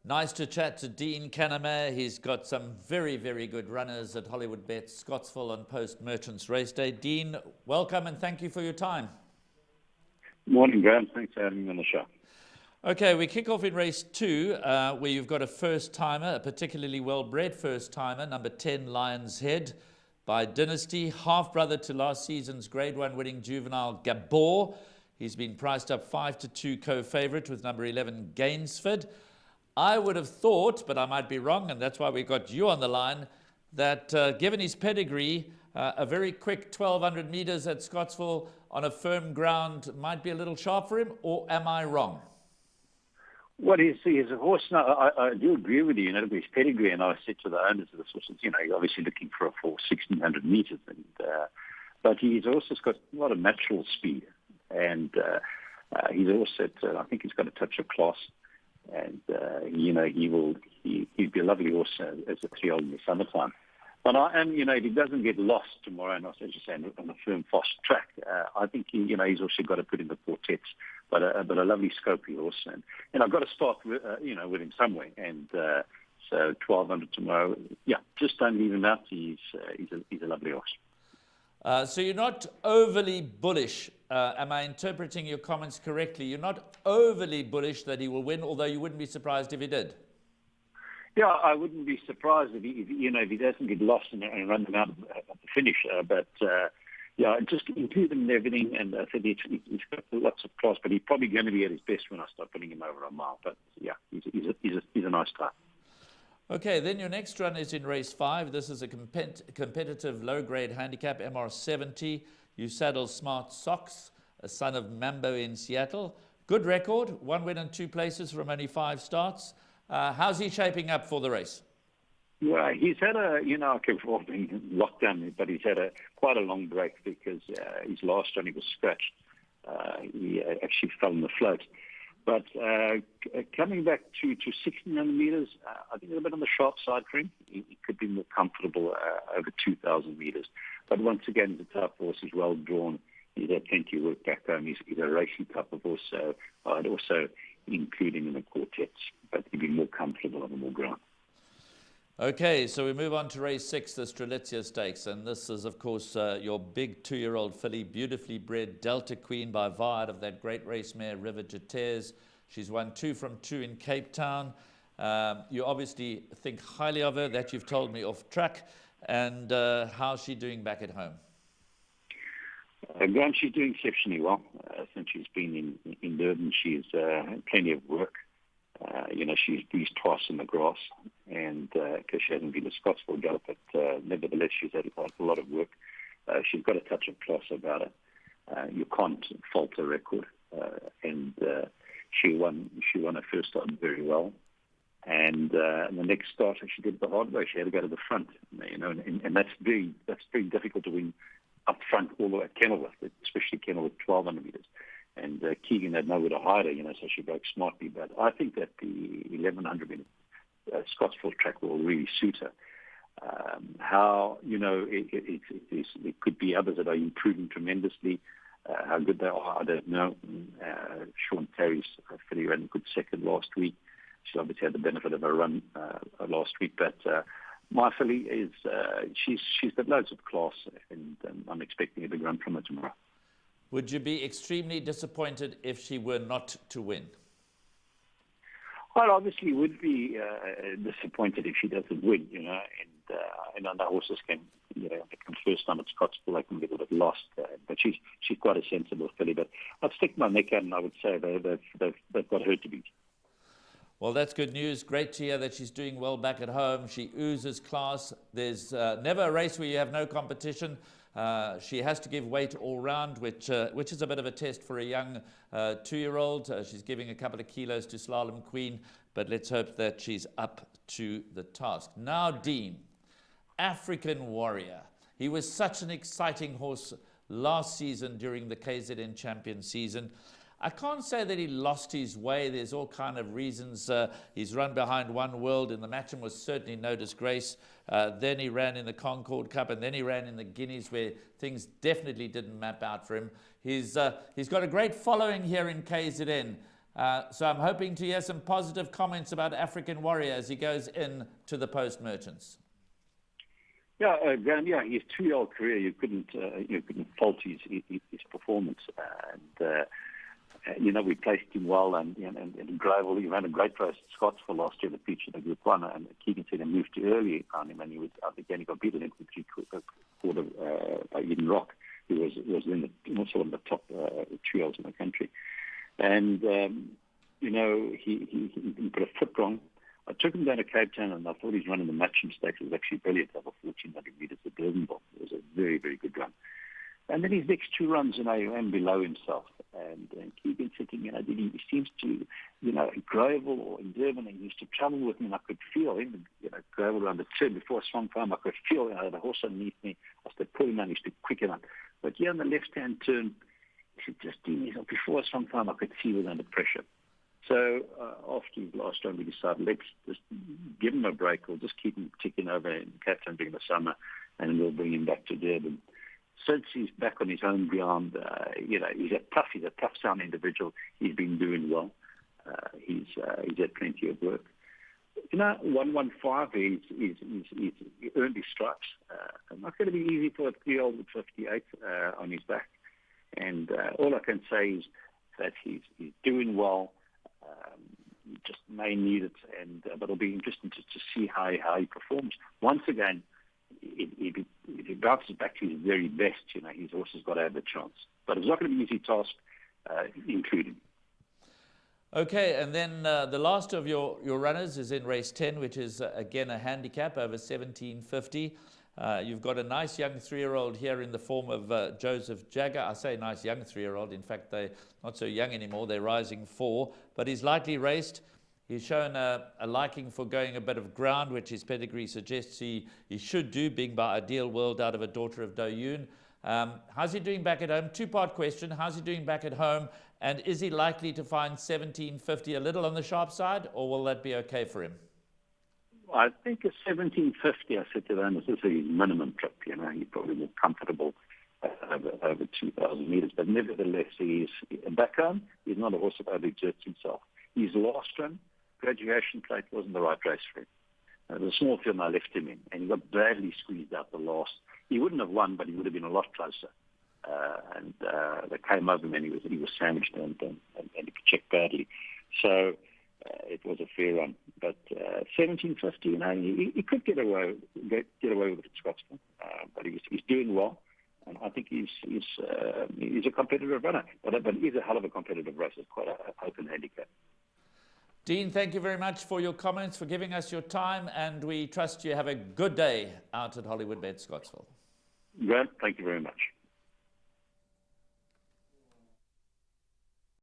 Nice to chat to Dean Kannemeyer. He's got some very, very good runners at Hollywood Bets, Scottsville and Post Merchants Race Day. Dean, welcome and thank you for your time. Morning, Graham. Thanks for having me on the show. Okay, we kick off in race 2, where you've got a first-timer, a particularly well-bred first-timer, number 10, Lion's Head, by Dynasty, half-brother to last season's Grade 1 winning juvenile Gabor. He's been priced up 5-2 co-favourite with number 11, Gainsford. I would have thought, but I might be wrong, and that's why we got you on the line, that given his pedigree, a very quick 1,200 metres at Scottsville on a firm ground might be a little sharp for him, or am I wrong? Well, he's a horse. No, I do agree with you. With his pedigree, and I said to the owners of the horses, he's obviously looking for 1,600 metres, but he's also got a lot of natural speed, and he's also, I think, he's got a touch of class. And he'd be a lovely horse as a 3-year-old in the summertime. But if he doesn't get lost tomorrow, and as you say, on a firm, fast track, I think he's also got to put in the quartets. But a lovely scopy horse, and I've got to start with him somewhere. And so 1,200 tomorrow, just don't leave him out. He's a lovely horse. So you're not overly bullish. Am I interpreting your comments correctly? You're not overly bullish that he will win, although you wouldn't be surprised if he did. Yeah, I wouldn't be surprised if he doesn't get lost and run them out at the finish. Just include him in everything. And I said he's got lots of class, but he's probably going to be at his best when I start putting him over a mile. But he's a nice guy. Okay, then your next run is in race 5. This is a competitive low-grade handicap, MR70. You saddle Smart Socks, a son of Mambo in Seattle. Good record, 1 win and 2 places from only 5 starts. How's he shaping up for the race? Well, he's had I kept being locked down, but he's had quite a long break because his last run he was scratched. He actually fell in the float. But coming back to 1,600 metres, I think it's a bit on the sharp side for him. He could be more comfortable over 2,000 metres. But once again, he's a tough horse. He's well drawn. He's had plenty of work back home. He's a racing type of horse. So I'd also include him in the quartets, but he'd be more comfortable on the more ground. Okay, so we move on to race 6, the Strelitzia Stakes. And this is, of course, your big 2-year-old filly, beautifully bred Delta Queen by VAR out of that great race mare, River Jatez. She's won 2 from 2 in Cape Town. You obviously think highly of her, that you've told me off track. And how's she doing back at home? Graham, she's doing exceptionally well. Since she's been in Durban, she's had plenty of work. She's breezed twice in the grass, and because she hasn't been a Scottsville girl, but nevertheless, she's had a lot of work. She's got a touch of class about her. You can't fault her record, and she won her first start very well. And the next start, she did the hard way. She had to go to the front, and that's very difficult to win up front all the way at Kenilworth, especially Kenilworth 1,200 metres. And Keegan had nowhere to hide her, so she broke smartly. But I think that the 1,100 metre Scottsville track will really suit her. It could be others that are improving tremendously. How good they are, I don't know. Sean Terry's filly ran a good second last week. She obviously had the benefit of a run last week, but my filly is she's got loads of class, and I'm expecting a big run from her tomorrow. Would you be extremely disappointed if she were not to win? I obviously would be disappointed if she doesn't win, and I know horses can, they come first time at Scottsville, they can get a bit lost, but she's quite a sensible filly. But I'd stick my neck out and I would say they've got her to beat. Well, that's good news. Great to hear that she's doing well back at home. She oozes class. There's never a race where you have no competition. She has to give weight all round, which is a bit of a test for a young 2-year-old. She's giving a couple of kilos to Slalom Queen, but let's hope that she's up to the task. Now, Dean, African Warrior. He was such an exciting horse last season during the KZN Champion season. I can't say that he lost his way. There's all kind of reasons. He's run behind One World in the Matcham was certainly no disgrace. Then he ran in the Concord Cup, and then he ran in the Guineas, where things definitely didn't map out for him. He's got a great following here in KZN. So I'm hoping to hear some positive comments about African Warrior as he goes in to the Post Merchants. Yeah, Graham, yeah, his 2-year-old career, you couldn't fault his performance. We placed him well, and Global, he ran a great race at Scottsville last year, the feature in Group 1, and Keegan said he moved too early on him, and he got beaten in the quarter by Eden Rock, who was also one of the top 2-year-olds in the country. And, he put a foot wrong. I took him down to Cape Town, and I thought his run in the matching stakes was actually brilliant, over 1,400 metres at Durbanville. It was a very, very good run. And then his next 2 runs, he ran below himself. And Keegan sitting, he seems to, Gravel or in Durban, he used to travel with me, and I could feel him, Gravel around the turn before I swung farm, I could feel, the horse underneath me. I started pulling on, he used to quicken up. But here on the left-hand turn, he said, just before I swung farm, I could see he was under pressure. So after his last run, we decided, let's just give him a break, or just keep him ticking over in Cape Town during the summer, and we'll bring him back to Durban. Since he's back on his own ground, he's a tough sound individual. He's been doing well. He's had plenty of work. 115, he's earned his stripes. Not going to be easy for a 3-year-old with 58 on his back. And all I can say is that he's doing well. He just may need it, but it'll be interesting to see how he performs. Once again, if he bounces back to his very best, his horse has got to have a chance. But it's not going to be an easy task, including. Okay, and then the last of your runners is in race 10, which is again a handicap over 1750. You've got a nice young 3-year-old here in the form of Joseph Jagger. I say nice young 3-year-old. In fact, they're not so young anymore. They're rising 4. But he's lightly raced. He's shown a liking for going a bit of ground, which his pedigree suggests he should do, being by Ideal World out of a daughter of Doyoon. How's he doing back at home? 2-part question. How's he doing back at home? And is he likely to find 1750 a little on the sharp side, or will that be okay for him? I think a 1750, I said to them, is his minimum trip. He's probably more comfortable over 2,000 metres. But nevertheless, back home, he's not a horse that overexerts himself. His last run, Graduation Plate, wasn't the right race for him. The small field I left him in, and he got badly squeezed out the last. He wouldn't have won, but he would have been a lot closer. They came over him, and he was sandwiched and he checked badly. So it was a fair run. But 1750, he could get away with it at Scottsville. But he's doing well, and I think he's a competitive runner. But he's a hell of a competitive race. It's quite an open handicap. Dean, thank you very much for your comments, for giving us your time, and we trust you have a good day out at Hollywood Bet Scottsville. Grant, thank you very much.